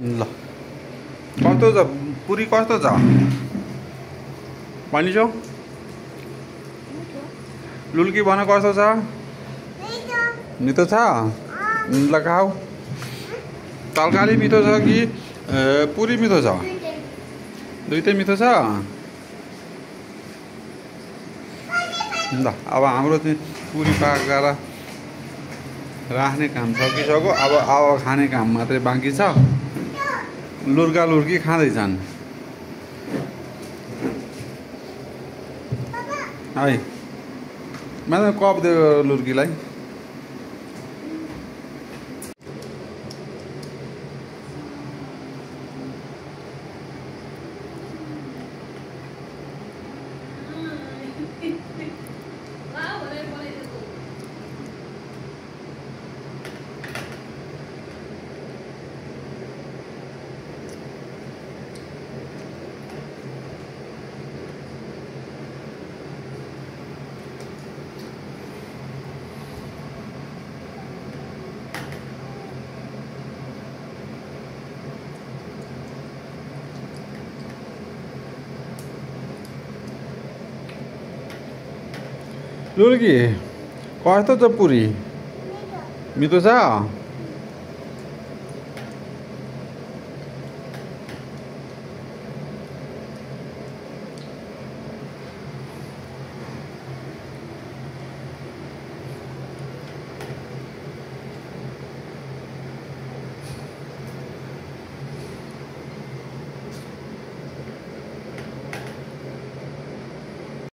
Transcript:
ल कस्तो छ पुरी कस्तो छ भनिसौ लुल्की भन कस्तो छ मिठो छ ल खाऊ तरकारी मिठो छ कि पुरी मिठो छ दुईटै मिठो छ ल अब हाम्रो चाहिँ पुरी पाकेर राख्ने काम सकिसक्यो अब खाने काम मात्रै बाँकी छ लुर्का लुर्की खाँदैछन् है मैले कप दियो लुर्कीलाई लुर्की कस्तो छ पुरी मिठो छ